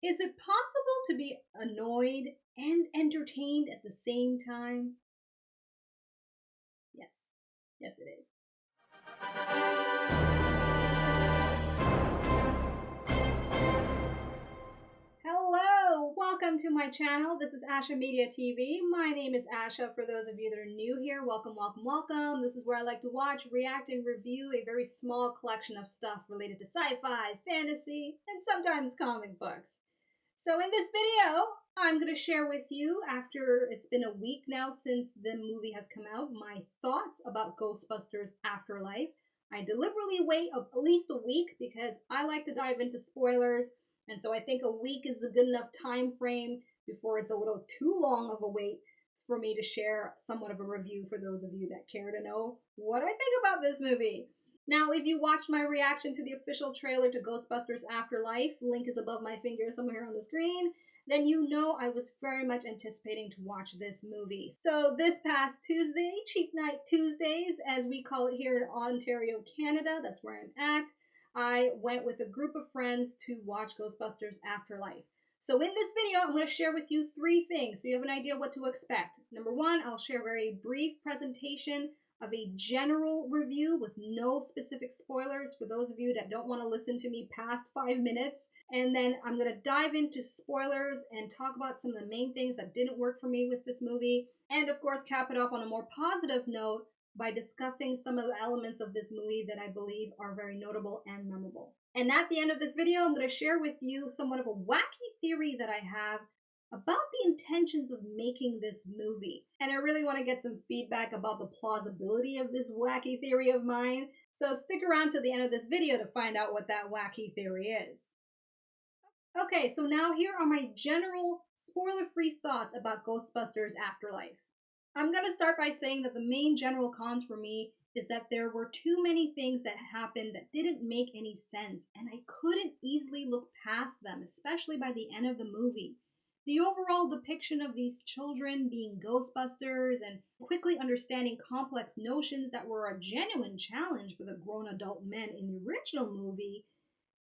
Is it possible to be annoyed and entertained at the same time? Yes. Yes, it is. Hello! Welcome to my channel. This is Asha Media TV. My name is Asha. For those of you that are new here, welcome, welcome, welcome. This is where I like to watch, react, and review a very small collection of stuff related to sci-fi, fantasy, and sometimes comic books. So in this video, I'm going to share with you, after it's been a week now since the movie has come out, my thoughts about Ghostbusters Afterlife. I deliberately wait at least a week because I like to dive into spoilers, and so I think a week is a good enough time frame before it's a little too long of a wait for me to share somewhat of a review for those of you that care to know what I think about this movie. Now, if you watched my reaction to the official trailer to Ghostbusters Afterlife, link is above my finger somewhere on the screen, then you know I was very much anticipating to watch this movie. So this past Tuesday, Cheap Night Tuesdays, as we call it here in Ontario, Canada, that's where I'm at, I went with a group of friends to watch Ghostbusters Afterlife. So in this video, I'm going to share with you three things so you have an idea what to expect. Number one, I'll share a very brief presentation of a general review with no specific spoilers for those of you that don't want to listen to me past 5 minutes. And then I'm going to dive into spoilers and talk about some of the main things that didn't work for me with this movie. And of course, cap it off on a more positive note by discussing some of the elements of this movie that I believe are very notable and memorable. And at the end of this video, I'm going to share with you somewhat of a wacky theory that I have about the intentions of making this movie. And I really want to get some feedback about the plausibility of this wacky theory of mine. So stick around to the end of this video to find out what that wacky theory is. Okay, so now here are my general spoiler-free thoughts about Ghostbusters Afterlife. I'm going to start by saying that the main general cons for me is that there were too many things that happened that didn't make any sense, and I couldn't easily look past them, especially by the end of the movie. The overall depiction of these children being Ghostbusters and quickly understanding complex notions that were a genuine challenge for the grown adult men in the original movie,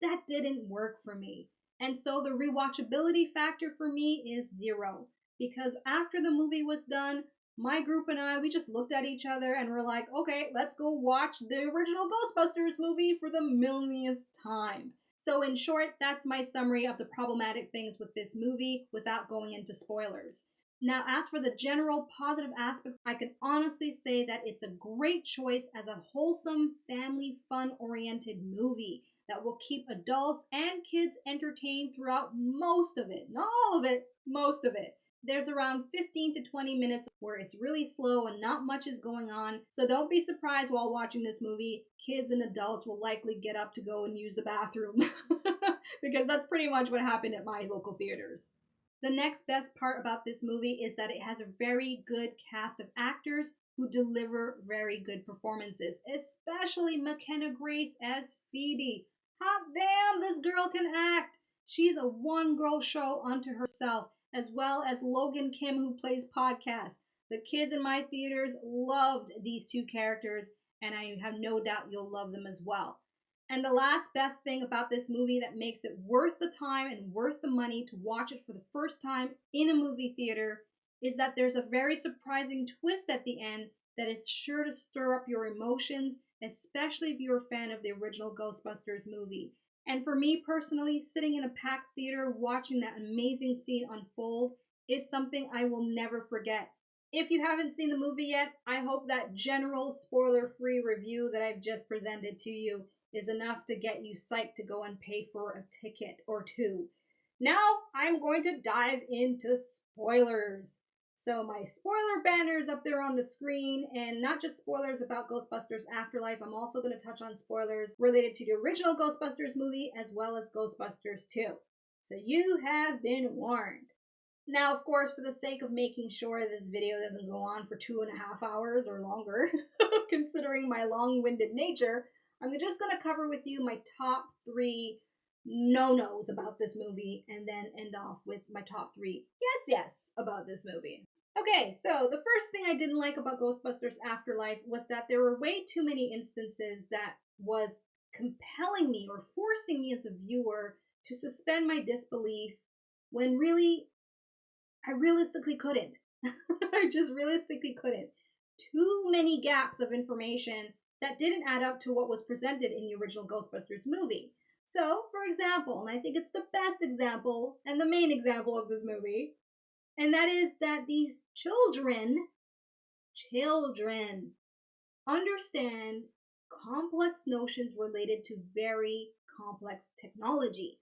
that didn't work for me. And so the rewatchability factor for me is 0. Because after the movie was done, my group and I, we just looked at each other and were like, okay, let's go watch the original Ghostbusters movie for the millionth time. So in short, that's my summary of the problematic things with this movie without going into spoilers. Now, as for the general positive aspects, I can honestly say that it's a great choice as a wholesome, family, fun-oriented movie that will keep adults and kids entertained throughout most of it. Not all of it, most of it. There's around 15 to 20 minutes where it's really slow and not much is going on, so don't be surprised while watching this movie. Kids and adults will likely get up to go and use the bathroom, because that's pretty much what happened at my local theaters. The next best part about this movie is that it has a very good cast of actors who deliver very good performances, especially McKenna Grace as Phoebe. Hot damn, this girl can act! She's a one-girl show unto herself, as well as Logan Kim, who plays Podcast. The kids in my theaters loved these two characters, and I have no doubt you'll love them as well. And the last best thing about this movie that makes it worth the time and worth the money to watch it for the first time in a movie theater is that there's a very surprising twist at the end that is sure to stir up your emotions, especially if you're a fan of the original Ghostbusters movie. And for me personally, sitting in a packed theater watching that amazing scene unfold is something I will never forget. If you haven't seen the movie yet, I hope that general spoiler-free review that I've just presented to you is enough to get you psyched to go and pay for a ticket or two. Now, I'm going to dive into spoilers. So my spoiler banner is up there on the screen, and not just spoilers about Ghostbusters Afterlife, I'm also going to touch on spoilers related to the original Ghostbusters movie as well as Ghostbusters 2. So you have been warned. Now, of course, for the sake of making sure this video doesn't go on for 2.5 hours or longer, considering my long-winded nature, I'm just going to cover with you my top 3 no-nos about this movie and then end off with my top 3 yes about this movie. Okay, so the first thing I didn't like about Ghostbusters Afterlife was that there were way too many instances that was compelling me or forcing me as a viewer to suspend my disbelief when really, I realistically couldn't. I just realistically couldn't. Too many gaps of information that didn't add up to what was presented in the original Ghostbusters movie. So, for example, and I think it's the best example and the main example of this movie, and that is that these children understand complex notions related to very complex technology.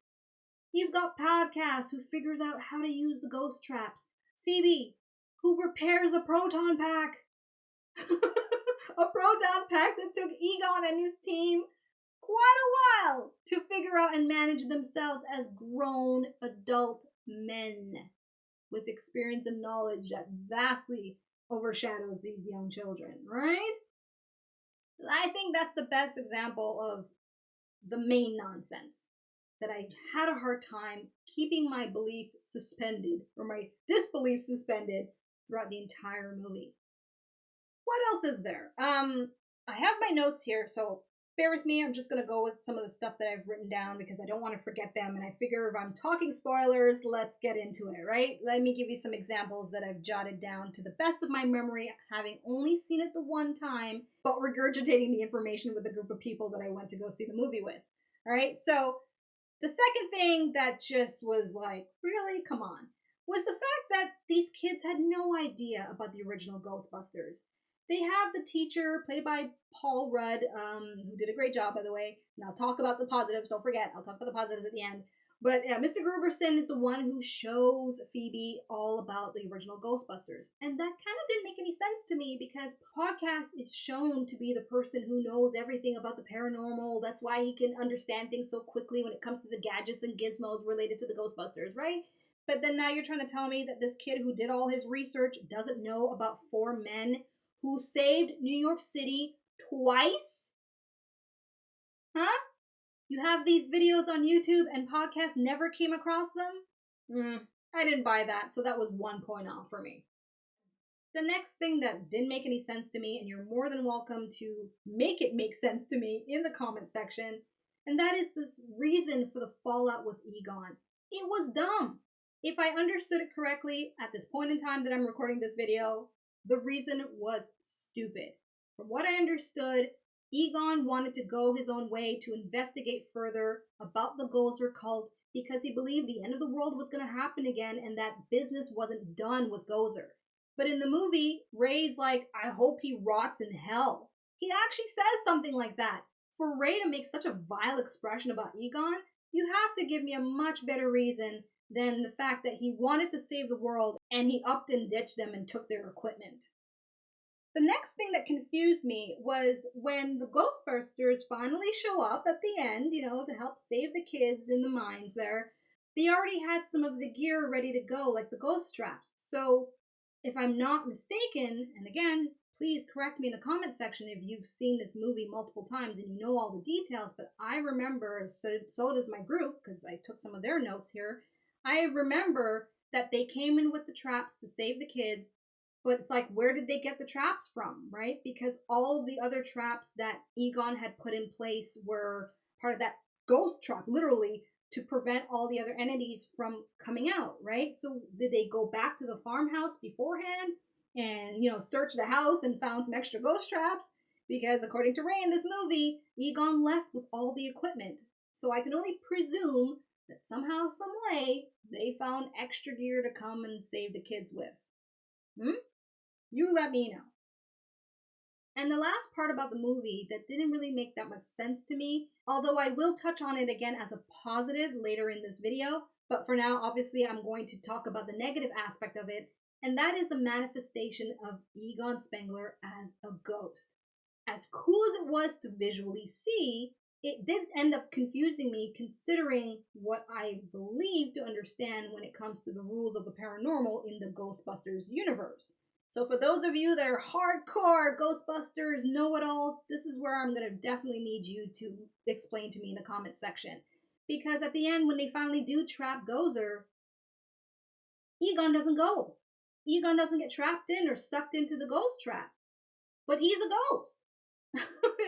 You've got Podcast, who figures out how to use the ghost traps. Phoebe, who repairs a proton pack. A proton pack that took Egon and his team quite a while to figure out and manage themselves as grown adult men with experience and knowledge that vastly overshadows these young children, right? I think that's the best example of the main nonsense that I had a hard time keeping my belief suspended, or my disbelief suspended, throughout the entire movie. What else is there? I have my notes here, so bear with me. I'm just going to go with some of the stuff that I've written down because I don't want to forget them, and I figure if I'm talking spoilers, let's get into it, right? Let me give you some examples that I've jotted down to the best of my memory, having only seen it the one time, but regurgitating the information with a group of people that I went to go see the movie with. All right, so the second thing that just was like, really? Come on. Was the fact that these kids had no idea about the original Ghostbusters. They have the teacher, played by Paul Rudd, who did a great job, by the way. And I'll talk about the positives. Don't forget, I'll talk about the positives at the end. But Mr. Gruberson is the one who shows Phoebe all about the original Ghostbusters. And that kind of didn't make any sense to me because Podcast is shown to be the person who knows everything about the paranormal. That's why he can understand things so quickly when it comes to the gadgets and gizmos related to the Ghostbusters, right? But then now you're trying to tell me that this kid who did all his research doesn't know about 4 men who saved New York City twice? Huh? You have these videos on YouTube and Podcast never came across them? I didn't buy that, so that was 1 point off for me. The next thing that didn't make any sense to me, and you're more than welcome to make it make sense to me in the comment section, and that is this reason for the fallout with Egon. It was dumb. If I understood it correctly at this point in time that I'm recording this video, the reason was stupid. From what I understood, Egon wanted to go his own way to investigate further about the Gozer cult because he believed the end of the world was going to happen again and that business wasn't done with Gozer. But in the movie, Ray's like, I hope he rots in hell. He actually says something like that. For Ray to make such a vile expression about Egon, you have to give me a much better reason than the fact that he wanted to save the world and he upped and ditched them and took their equipment. The next thing that confused me was when the Ghostbusters finally show up at the end, to help save the kids in the mines there. They already had some of the gear ready to go, like the ghost traps. So, if I'm not mistaken, and again, please correct me in the comment section if you've seen this movie multiple times and you know all the details, but I remember, so does my group, because I took some of their notes here, I remember that they came in with the traps to save the kids, but it's like, where did they get the traps from, right? Because all of the other traps that Egon had put in place were part of that ghost trap, literally, to prevent all the other entities from coming out, right? So did they go back to the farmhouse beforehand and, search the house and found some extra ghost traps? Because according to Ray in this movie, Egon left with all the equipment. So I can only presume that somehow, some way, they found extra gear to come and save the kids with. You let me know. And the last part about the movie that didn't really make that much sense to me, although I will touch on it again as a positive later in this video, but for now, obviously, I'm going to talk about the negative aspect of it, and that is the manifestation of Egon Spengler as a ghost. As cool as it was to visually see, it did end up confusing me considering what I believe to understand when it comes to the rules of the paranormal in the Ghostbusters universe. So for those of you that are hardcore Ghostbusters know-it-alls, this is where I'm going to definitely need you to explain to me in the comment section. Because at the end, when they finally do trap Gozer, Egon doesn't go. Egon doesn't get trapped in or sucked into the ghost trap. But he's a ghost.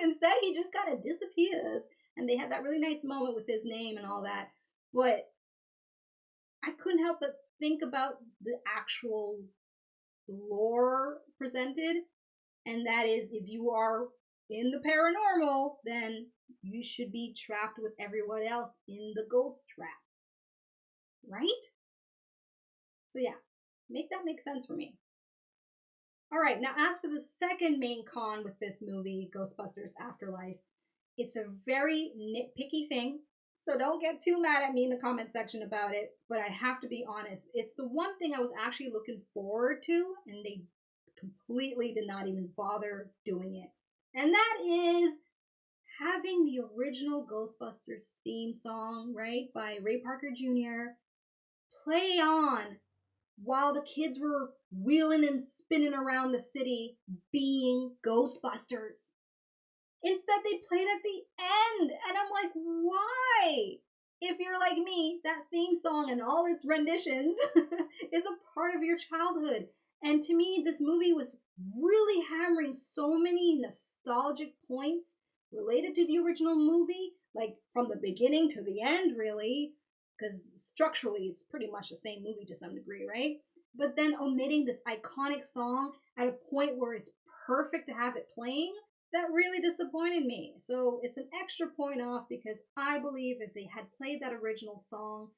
Instead, he just kind of disappears. And they have that really nice moment with his name and all that. But I couldn't help but think about the actual lore presented, and that is if you are in the paranormal, then you should be trapped with everyone else in the ghost trap, right? So yeah, make that make sense for me. All right, now as for the second main con with this movie, Ghostbusters Afterlife, it's a very nitpicky thing. So don't get too mad at me in the comment section about it, but I have to be honest. It's the one thing I was actually looking forward to, and they completely did not even bother doing it. And that is having the original Ghostbusters theme song, right, by Ray Parker Jr. play on while the kids were wheeling and spinning around the city being Ghostbusters. Instead, they played at the end, and I'm like, why? If you're like me, that theme song and all its renditions is a part of your childhood. And to me, this movie was really hammering so many nostalgic points related to the original movie, like from the beginning to the end, really, because structurally it's pretty much the same movie to some degree, right? But then omitting this iconic song at a point where it's perfect to have it playing, that really disappointed me. So it's an extra point off because I believe if they had played that original song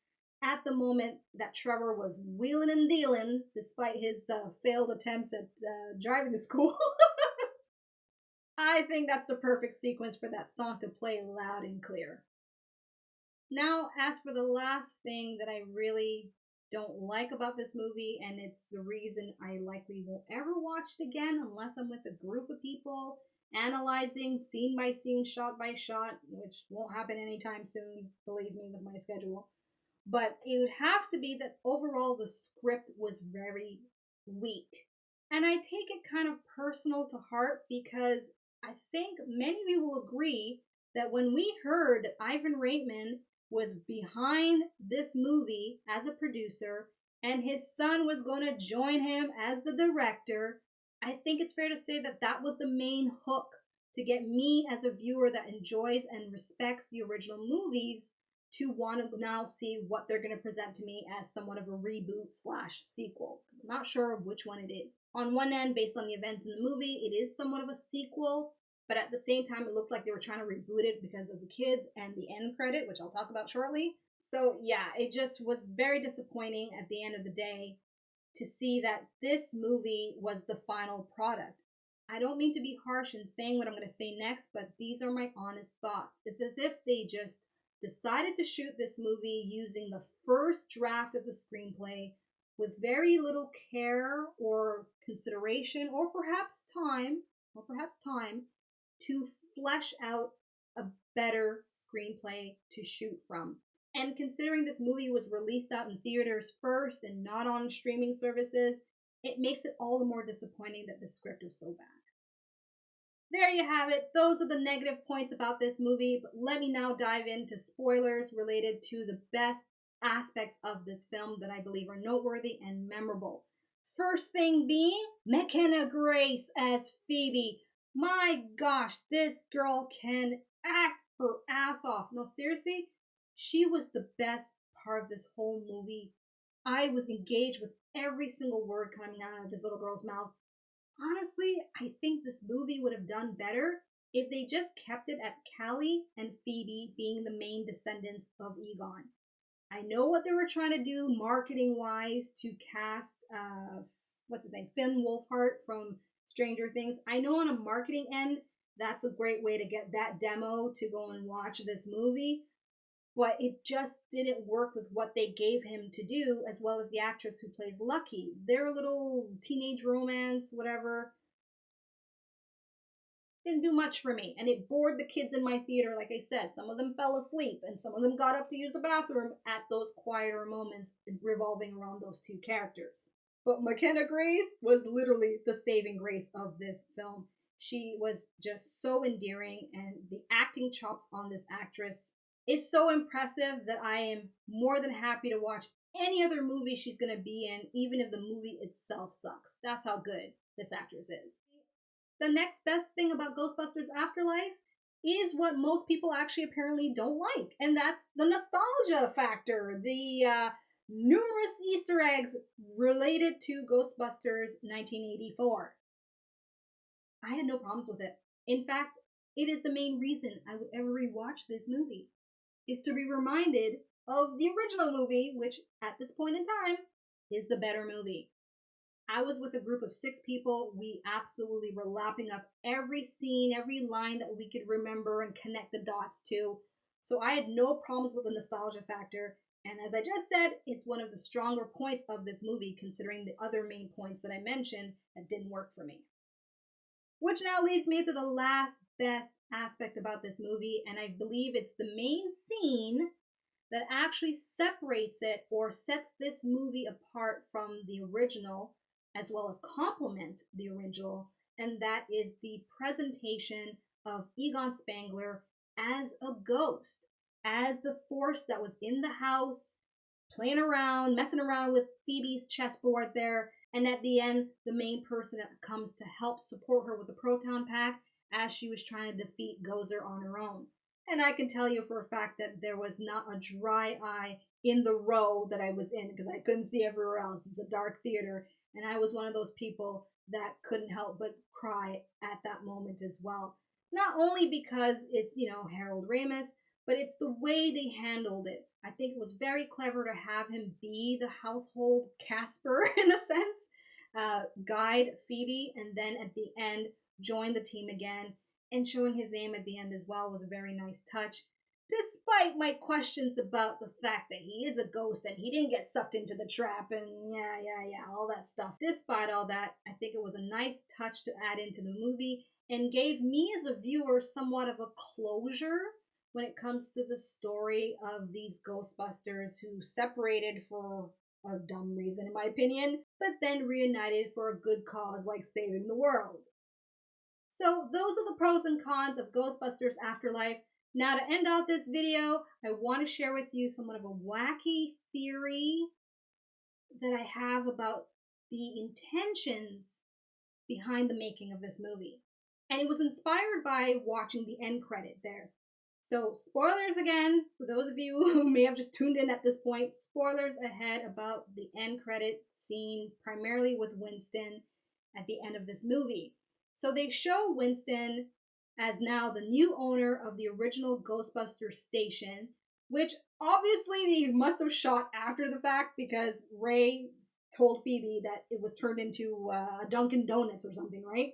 at the moment that Trevor was wheeling and dealing, despite his failed attempts at driving to school, I think that's the perfect sequence for that song to play loud and clear. Now, as for the last thing that I really don't like about this movie, and it's the reason I likely won't ever watch it again unless I'm with a group of people analyzing scene by scene, shot by shot, which won't happen anytime soon, believe me, with my schedule. But it would have to be that overall the script was very weak. And I take it kind of personal to heart because I think many of you will agree that when we heard that Ivan Reitman was behind this movie as a producer and his son was going to join him as the director, I think it's fair to say that that was the main hook to get me as a viewer that enjoys and respects the original movies to want to now see what they're going to present to me as somewhat of a reboot slash sequel. I'm not sure which one it is. On one end, based on the events in the movie, it is somewhat of a sequel, but at the same time, it looked like they were trying to reboot it because of the kids and the end credit, which I'll talk about shortly. So yeah, it just was very disappointing at the end of the day to see that this movie was the final product. I don't mean to be harsh in saying what I'm going to say next, but these are my honest thoughts. It's as if they just decided to shoot this movie using the first draft of the screenplay with very little care or consideration or perhaps time to flesh out a better screenplay to shoot from. And considering this movie was released out in theaters first and not on streaming services, it makes it all the more disappointing that the script was so bad. There you have it. Those are the negative points about this movie, but let me now dive into spoilers related to the best aspects of this film that I believe are noteworthy and memorable. First thing being McKenna Grace as Phoebe. My gosh, this girl can act her ass off. No, seriously, she was the best part of this whole movie. I was engaged with every single word coming out of this little girl's mouth. Honestly, I think this movie would have done better if they just kept it at Callie and Phoebe being the main descendants of Egon. I know what they were trying to do marketing wise to cast what's his name, Finn Wolfhard from Stranger Things. I know on a marketing end that's a great way to get that demo to go and watch this movie, but it just didn't work with what they gave him to do, as well as the actress who plays Lucky. Their little teenage romance, whatever, didn't do much for me, and it bored the kids in my theater. Like I said, some of them fell asleep, and some of them got up to use the bathroom at those quieter moments revolving around those two characters. But McKenna Grace was literally the saving grace of this film. She was just so endearing, and the acting chops on this actress is so impressive that I am more than happy to watch any other movie she's going to be in, even if the movie itself sucks. That's how good this actress is. The next best thing about Ghostbusters Afterlife is what most people actually apparently don't like, and that's the nostalgia factor. numerous Easter eggs related to Ghostbusters 1984. I had no problems with it. In fact, it is the main reason I would ever rewatch this movie, is to be reminded of the original movie, which at this point in time is the better movie. I was with a group of 6 people. We absolutely were lapping up every scene, every line that we could remember and connect the dots to. So I had no problems with the nostalgia factor. And as I just said, it's one of the stronger points of this movie, considering the other main points that I mentioned that didn't work for me. Which now leads me to the last best aspect about this movie, and I believe it's the main scene that actually separates it or sets this movie apart from the original, as well as complement the original, and that is the presentation of Egon Spangler as a ghost, as the force that was in the house, playing around, messing around with Phoebe's chessboard there, and at the end, the main person that comes to help support her with the proton pack as she was trying to defeat Gozer on her own. And I can tell you for a fact that there was not a dry eye in the row that I was in because I couldn't see everywhere else. It's a dark theater, and I was one of those people that couldn't help but cry at that moment as well. Not only because it's, Harold Ramis, but it's the way they handled it. I think it was very clever to have him be the household Casper, in a sense, guide Phoebe, and then at the end, join the team again. And showing his name at the end as well was a very nice touch. Despite my questions about the fact that he is a ghost and he didn't get sucked into the trap and all that stuff. Despite all that, I think it was a nice touch to add into the movie and gave me as a viewer somewhat of a closure when it comes to the story of these Ghostbusters who separated for a dumb reason, in my opinion, but then reunited for a good cause like saving the world. So those are the pros and cons of Ghostbusters Afterlife. Now, to end out this video, I want to share with you somewhat of a wacky theory that I have about the intentions behind the making of this movie. And it was inspired by watching the end credit there. So, spoilers again, for those of you who may have just tuned in at this point, spoilers ahead about the end credit scene, primarily with Winston at the end of this movie. So they show Winston as now the new owner of the original Ghostbusters station, which obviously they must have shot after the fact because Ray told Phoebe that it was turned into a Dunkin' Donuts or something, right?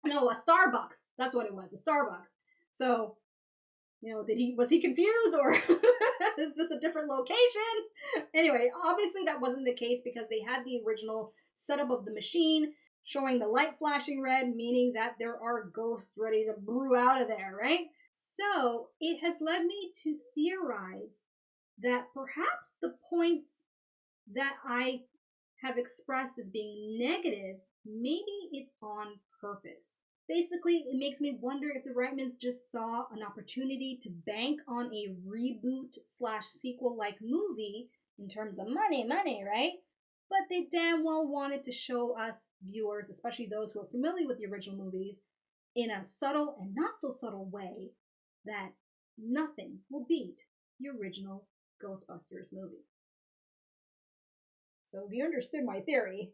No, a Starbucks. That's what it was, a Starbucks. So, was he confused or is this a different location? Anyway, obviously that wasn't the case because they had the original setup of the machine showing the light flashing red, meaning that there are ghosts ready to brew out of there, right? So it has led me to theorize that perhaps the points that I have expressed as being negative, maybe it's on purpose. Basically, it makes me wonder if the Reitmans just saw an opportunity to bank on a reboot/sequel-like movie in terms of money, right? But they damn well wanted to show us viewers, especially those who are familiar with the original movies, in a subtle and not so subtle way that nothing will beat the original Ghostbusters movie. So if you understood my theory,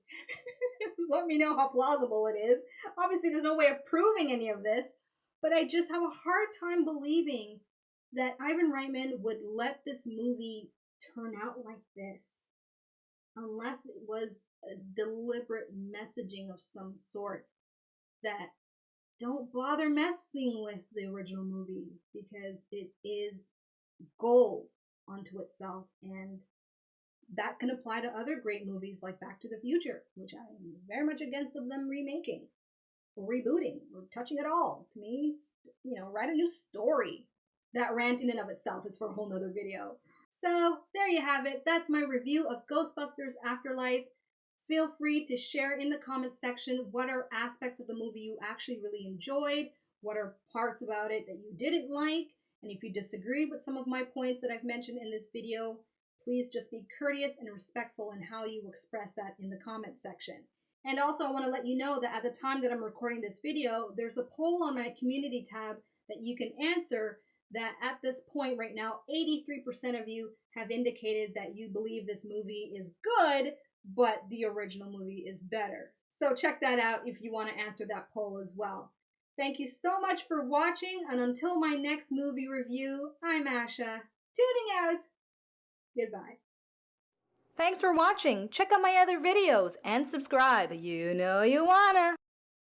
let me know how plausible it is. Obviously, there's no way of proving any of this, but I just have a hard time believing that Ivan Reitman would let this movie turn out like this unless it was a deliberate messaging of some sort that don't bother messing with the original movie because it is gold unto itself, and that can apply to other great movies like Back to the Future, which I'm very much against of them remaking or rebooting or touching at all. To me, write a new story. That rant in and of itself is for a whole nother video. So there you have it. That's my review of Ghostbusters Afterlife. Feel free to share in the comments section what are aspects of the movie you actually really enjoyed, what are parts about it that you didn't like, and if you disagree with some of my points that I've mentioned in this video, please just be courteous and respectful in how you express that in the comments section. And also I want to let you know that at the time that I'm recording this video, there's a poll on my community tab that you can answer that at this point right now, 83% of you have indicated that you believe this movie is good, but the original movie is better. So check that out if you want to answer that poll as well. Thank you so much for watching, and until my next movie review, I'm Asha, tuning out. Goodbye. Thanks for watching. Check out my other videos and subscribe. You know you wanna.